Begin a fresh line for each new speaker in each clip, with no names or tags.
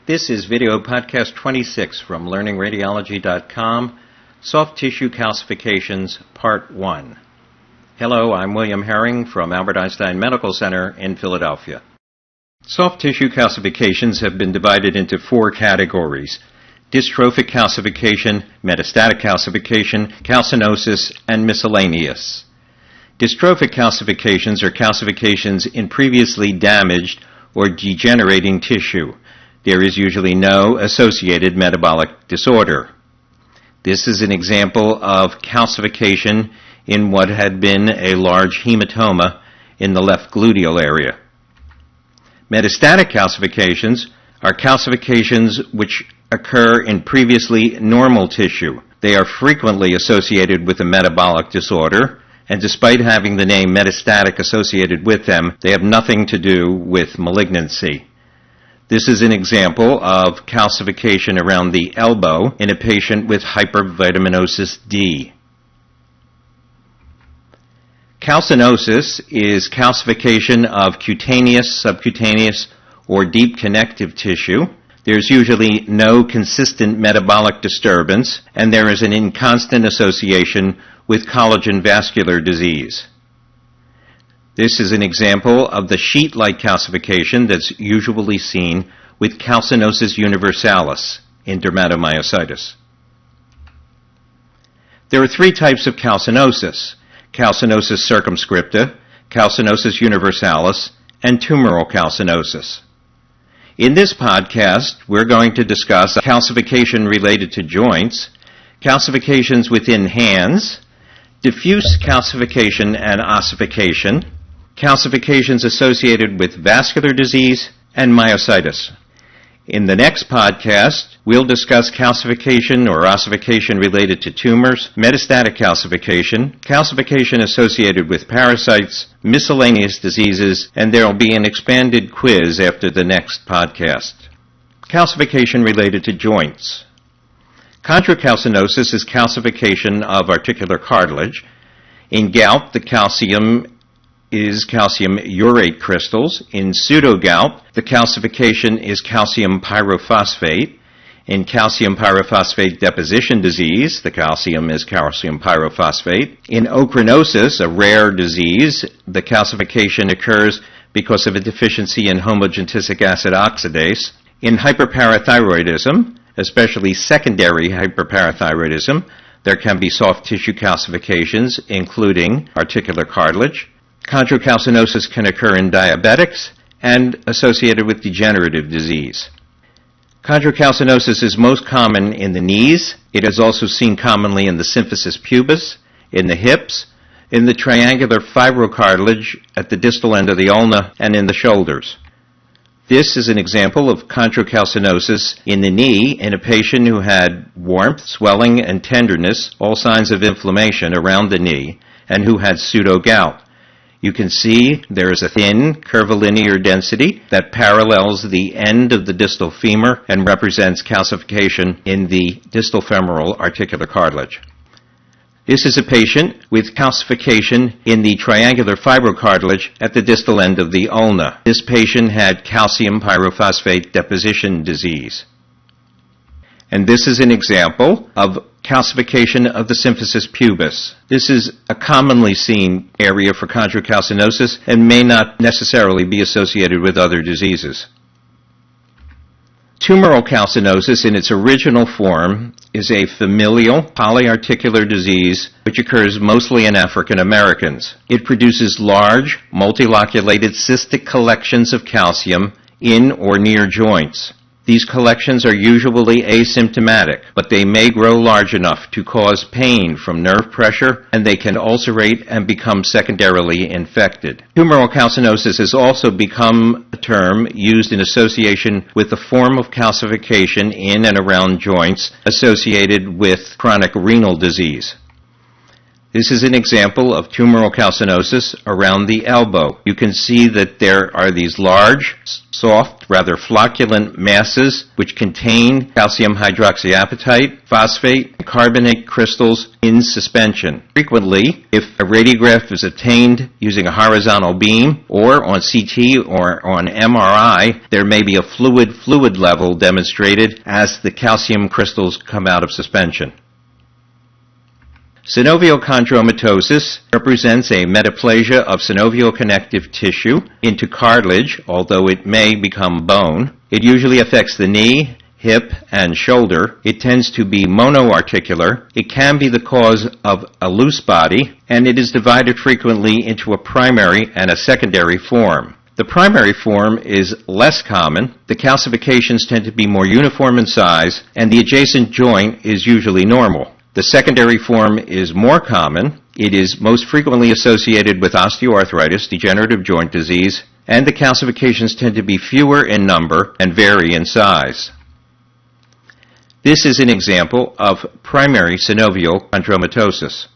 This is video podcast 26 from LearningRadiology.com, Soft Tissue Calcifications, Part 1. Hello, I'm William Herring from Albert Einstein Medical Center in Philadelphia. Soft tissue calcifications have been divided into 4 categories: Dystrophic Calcification, Metastatic Calcification, Calcinosis, and Miscellaneous. Dystrophic calcifications are calcifications in previously damaged or degenerating tissue. There is usually no associated metabolic disorder. This is an example of calcification in what had been a large hematoma in the left gluteal area. Metastatic calcifications are calcifications which occur in previously normal tissue. They are frequently associated with a metabolic disorder, and despite having the name metastatic associated with them, they have nothing to do with malignancy. This is an example of calcification around the elbow in a patient with hypervitaminosis D. Calcinosis is calcification of cutaneous, subcutaneous, or deep connective tissue. There's usually no consistent metabolic disturbance, and there is an inconstant association with collagen vascular disease. This is an example of the sheet-like calcification that's usually seen with Calcinosis Universalis in Dermatomyositis. There are 3 types of calcinosis: Calcinosis Circumscripta, Calcinosis Universalis, and Tumoral Calcinosis. In this podcast, we're going to discuss calcification related to joints, calcifications within hands, diffuse calcification and ossification, calcifications associated with vascular disease, and myositis. In the next podcast, we'll discuss calcification or ossification related to tumors, metastatic calcification, calcification associated with parasites, miscellaneous diseases, and there will be an expanded quiz after the next podcast. Calcification related to joints. Chondrocalcinosis is calcification of articular cartilage. In gout, the calcium is calcium urate crystals. In pseudogout, the calcification is calcium pyrophosphate. In calcium pyrophosphate deposition disease, the calcium is calcium pyrophosphate. In ochronosis, a rare disease, the calcification occurs because of a deficiency in homogentisic acid oxidase. In hyperparathyroidism, especially secondary hyperparathyroidism, there can be soft tissue calcifications, including articular cartilage. Chondrocalcinosis can occur in diabetics and associated with degenerative disease. Chondrocalcinosis is most common in the knees. It is also seen commonly in the symphysis pubis, in the hips, in the triangular fibrocartilage at the distal end of the ulna, and in the shoulders. This is an example of chondrocalcinosis in the knee in a patient who had warmth, swelling, and tenderness, all signs of inflammation around the knee, and who had pseudogout. You can see there is a thin, curvilinear density that parallels the end of the distal femur and represents calcification in the distal femoral articular cartilage. This is a patient with calcification in the triangular fibrocartilage at the distal end of the ulna. This patient had calcium pyrophosphate deposition disease. And this is an example of calcification of the symphysis pubis. This is a commonly seen area for chondrocalcinosis and may not necessarily be associated with other diseases. Tumoral calcinosis in its original form is a familial polyarticular disease which occurs mostly in African Americans. It produces large, multiloculated cystic collections of calcium in or near joints. These collections are usually asymptomatic, but they may grow large enough to cause pain from nerve pressure, and they can ulcerate and become secondarily infected. Tumoral calcinosis has also become a term used in association with a form of calcification in and around joints associated with chronic renal disease. This is an example of tumoral calcinosis around the elbow. You can see that there are these large, soft, rather flocculent masses which contain calcium hydroxyapatite, phosphate, and carbonate crystals in suspension. Frequently, if a radiograph is obtained using a horizontal beam or on CT or on MRI, there may be a fluid level demonstrated as the calcium crystals come out of suspension. Synovial chondromatosis represents a metaplasia of synovial connective tissue into cartilage, although it may become bone. It usually affects the knee, hip, and shoulder. It tends to be monoarticular. It can be the cause of a loose body, and it is divided frequently into a primary and a secondary form. The primary form is less common. The calcifications tend to be more uniform in size, and the adjacent joint is usually normal. The secondary form is more common. It is most frequently associated with osteoarthritis, degenerative joint disease, and the calcifications tend to be fewer in number and vary in size. This is an example of primary synovial chondromatosis.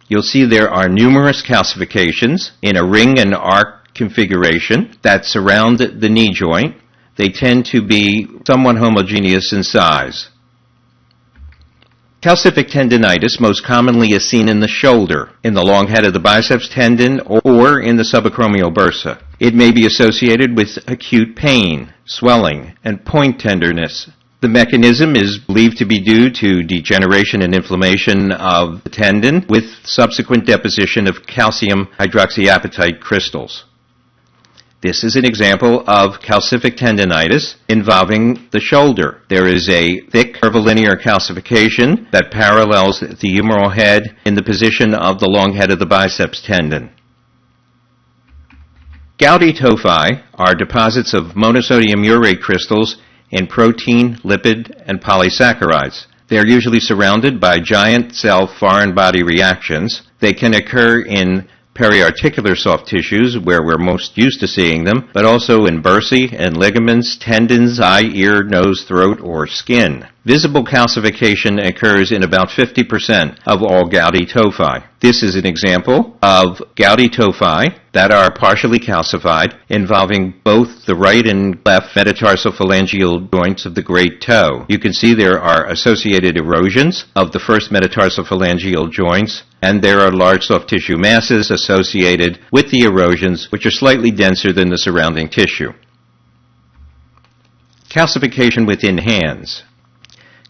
You'll see there are numerous calcifications in a ring and arc configuration that surround the knee joint. They tend to be somewhat homogeneous in size. Calcific tendonitis most commonly is seen in the shoulder, in the long head of the biceps tendon, or in the subacromial bursa. It may be associated with acute pain, swelling, and point tenderness. The mechanism is believed to be due to degeneration and inflammation of the tendon with subsequent deposition of calcium hydroxyapatite crystals. This is an example of calcific tendonitis involving the shoulder. There is a thick curvilinear calcification that parallels the humeral head in the position of the long head of the biceps tendon. Gouty tophi are deposits of monosodium urate crystals in protein, lipid, and polysaccharides. They are usually surrounded by giant cell foreign body reactions. They can occur in periarticular soft tissues, where we're most used to seeing them, but also in bursae and ligaments, tendons, eye, ear, nose, throat, or skin. Visible calcification occurs in about 50% of all Gouty tophi. This is an example of Gouty tophi that are partially calcified, involving both the right and left metatarsophalangeal joints of the great toe. You can see there are associated erosions of the first metatarsophalangeal joints, and there are large soft tissue masses associated with the erosions, which are slightly denser than the surrounding tissue. Calcification within hands.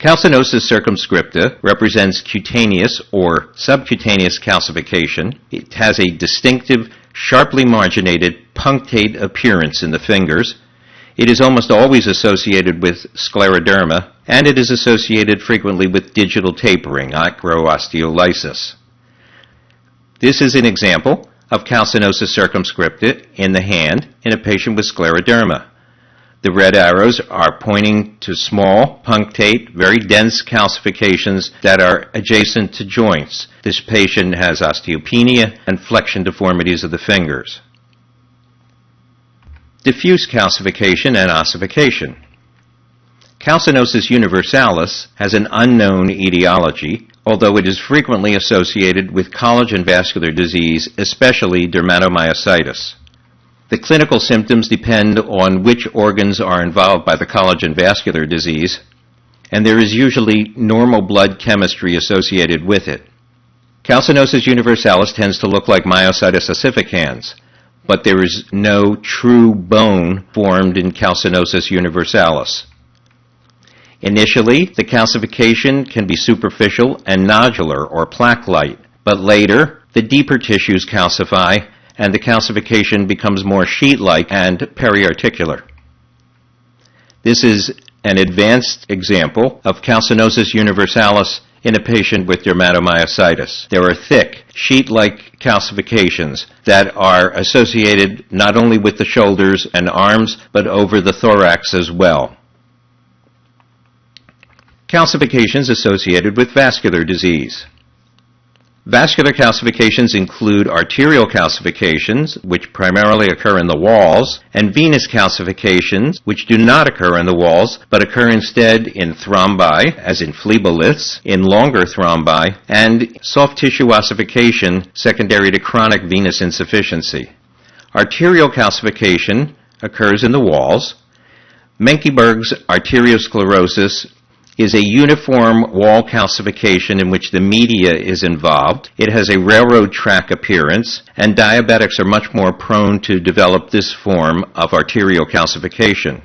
Calcinosis circumscripta represents cutaneous or subcutaneous calcification. It has a distinctive, sharply marginated, punctate appearance in the fingers. It is almost always associated with scleroderma, and it is associated frequently with digital tapering, acroosteolysis. This is an example of calcinosis circumscripta in the hand in a patient with scleroderma. The red arrows are pointing to small, punctate, very dense calcifications that are adjacent to joints. This patient has osteopenia and flexion deformities of the fingers. Diffuse calcification and ossification. Calcinosis universalis has an unknown etiology, although it is frequently associated with collagen vascular disease, especially dermatomyositis. The clinical symptoms depend on which organs are involved by the collagen vascular disease, and there is usually normal blood chemistry associated with it. Calcinosis universalis tends to look like Myositis ossificans, but there is no true bone formed in Calcinosis universalis. Initially, the calcification can be superficial and nodular or plaque-like, but later, the deeper tissues calcify and the calcification becomes more sheet-like and periarticular. This is an advanced example of calcinosis universalis in a patient with dermatomyositis. There are thick, sheet-like calcifications that are associated not only with the shoulders and arms, but over the thorax as well. Calcifications associated with vascular disease. Vascular calcifications include arterial calcifications, which primarily occur in the walls, and venous calcifications, which do not occur in the walls, but occur instead in thrombi, as in Phleboliths, in longer thrombi, and soft tissue ossification secondary to chronic venous insufficiency. Arterial calcification occurs in the walls. Menkeyberg's arteriosclerosis is a uniform wall calcification in which the media is involved. It has a railroad track appearance, and diabetics are much more prone to develop this form of arterial calcification.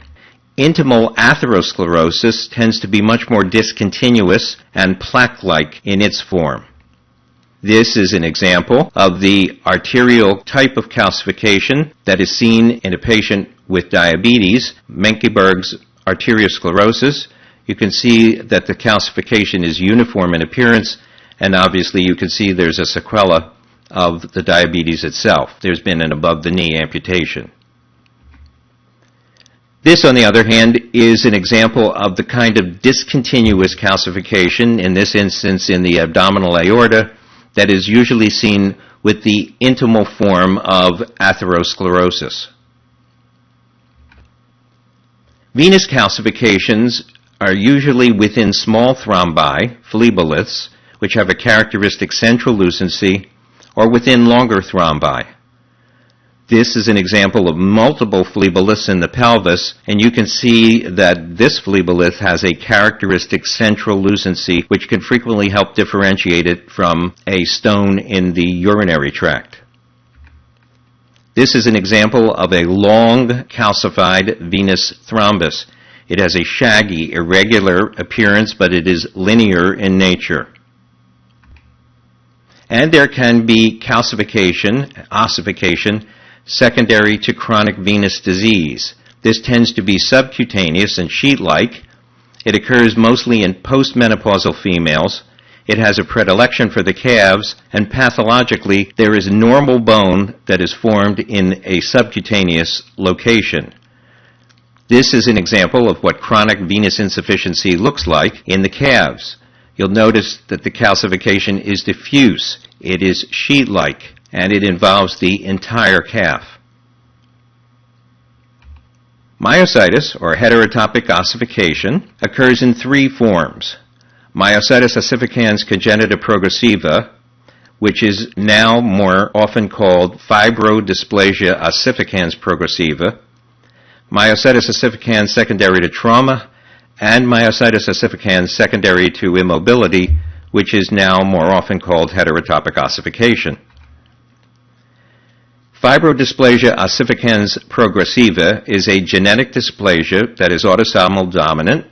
Intimal atherosclerosis tends to be much more discontinuous and plaque-like in its form. This is an example of the arterial type of calcification that is seen in a patient with diabetes, Menkeyberg's arteriosclerosis. You can see that the calcification is uniform in appearance, and obviously you can see there's a sequela of the diabetes itself. There's been an above-the-knee amputation. This, on the other hand, is an example of the kind of discontinuous calcification, in this instance in the abdominal aorta, that is usually seen with the intimal form of atherosclerosis. Venous calcifications are usually within small thrombi, Phleboliths, which have a characteristic central lucency, or within longer thrombi. This is an example of multiple Phleboliths in the pelvis, and you can see that this Phlebolith has a characteristic central lucency, which can frequently help differentiate it from a stone in the urinary tract. This is an example of a long calcified venous thrombus. It has a shaggy, irregular appearance, but it is linear in nature. And there can be calcification, ossification, secondary to chronic venous disease. This tends to be subcutaneous and sheet-like. It occurs mostly in postmenopausal females. It has a predilection for the calves, and pathologically there is normal bone that is formed in a subcutaneous location. This is an example of what chronic venous insufficiency looks like in the calves. You'll notice that the calcification is diffuse. It is sheet-like, and it involves the entire calf. Myositis, or heterotopic ossification, occurs in three forms. Myositis ossificans congenita progressiva, which is now more often called Fibrodysplasia ossificans progressiva, Myositis ossificans secondary to trauma, and Myositis ossificans secondary to immobility, which is now more often called heterotopic ossification. Fibrodysplasia ossificans progressiva is a genetic dysplasia that is autosomal dominant.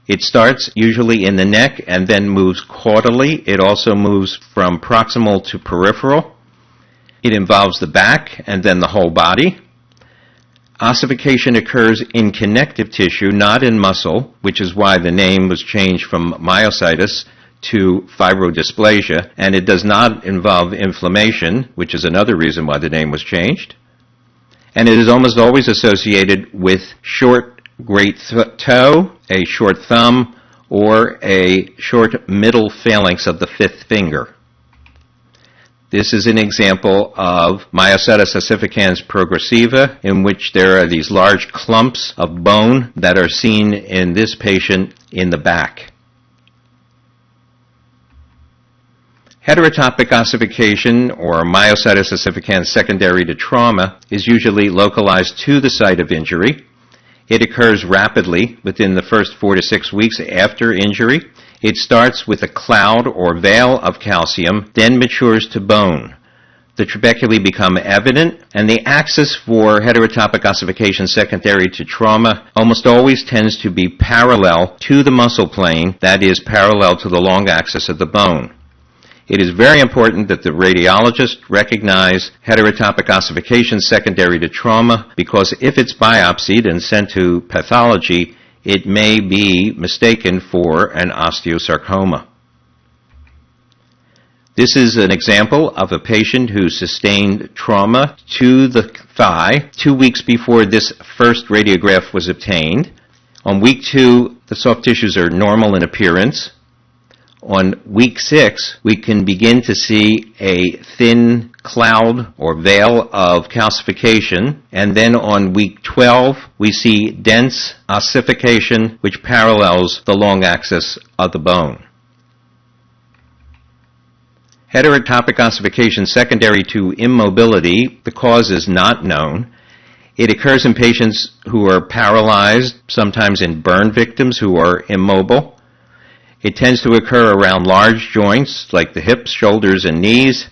It starts usually in the neck and then moves caudally. It also moves from proximal to peripheral. It involves the back and then the whole body. Ossification occurs in connective tissue, not in muscle, which is why the name was changed from myositis to fibrodysplasia, and it does not involve inflammation, which is another reason why the name was changed. And it is almost always associated with short great toe, a short thumb, or a short middle phalanx of the fifth finger. This is an example of Myositis ossificans progressiva, in which there are these large clumps of bone that are seen in this patient in the back. Heterotopic ossification, or Myositis ossificans secondary to trauma, is usually localized to the site of injury. It occurs rapidly within the first 4 to 6 weeks after injury. It starts with a cloud or veil of calcium, then matures to bone. The trabeculae become evident, and the axis for heterotopic ossification secondary to trauma almost always tends to be parallel to the muscle plane, that is, parallel to the long axis of the bone. It is very important that the radiologist recognize heterotopic ossification secondary to trauma, because if it's biopsied and sent to pathology, it may be mistaken for an osteosarcoma. This is an example of a patient who sustained trauma to the thigh 2 weeks before this first radiograph was obtained. On week 2, the soft tissues are normal in appearance. On week 6, we can begin to see a thin cloud or veil of calcification, and then on week 12, we see dense ossification, which parallels the long axis of the bone. Heterotopic ossification secondary to immobility, the cause is not known. It occurs in patients who are paralyzed, sometimes in burn victims who are immobile. It tends to occur around large joints like the hips, shoulders, and knees.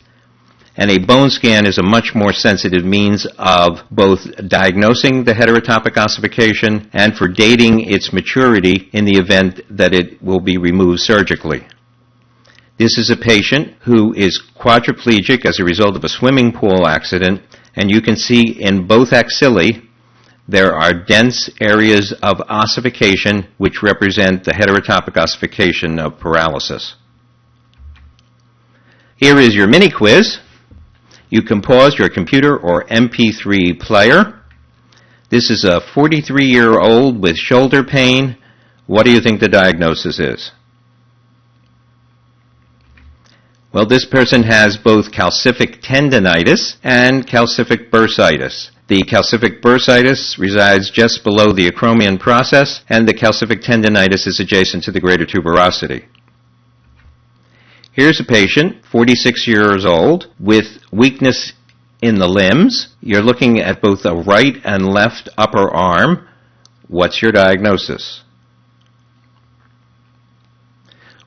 And a bone scan is a much more sensitive means of both diagnosing the heterotopic ossification and for dating its maturity in the event that it will be removed surgically. This is a patient who is quadriplegic as a result of a swimming pool accident, and you can see in both axillae there are dense areas of ossification which represent the heterotopic ossification of paralysis. Here is your mini quiz. You can pause your computer or MP3 player. This is a 43-year-old with shoulder pain. What do you think the diagnosis is? Well, this person has both calcific tendonitis and calcific bursitis. The calcific bursitis resides just below the acromion process, and the calcific tendonitis is adjacent to the greater tuberosity. Here's a patient, 46 years old, with weakness in the limbs. You're looking at both the right and left upper arm. What's your diagnosis?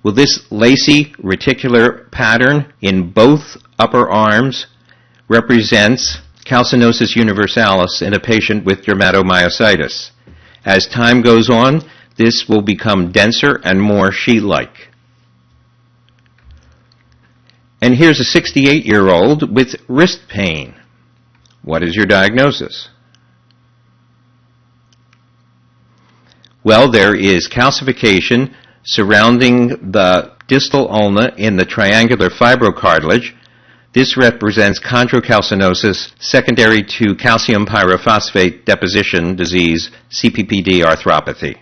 Well, this lacy reticular pattern in both upper arms represents Calcinosis Universalis in a patient with Dermatomyositis. As time goes on, this will become denser and more sheet-like. And here's a 68-year-old with wrist pain. What is your diagnosis? Well, there is calcification surrounding the distal ulna in the triangular fibrocartilage. This represents chondrocalcinosis secondary to calcium pyrophosphate deposition disease, CPPD arthropathy.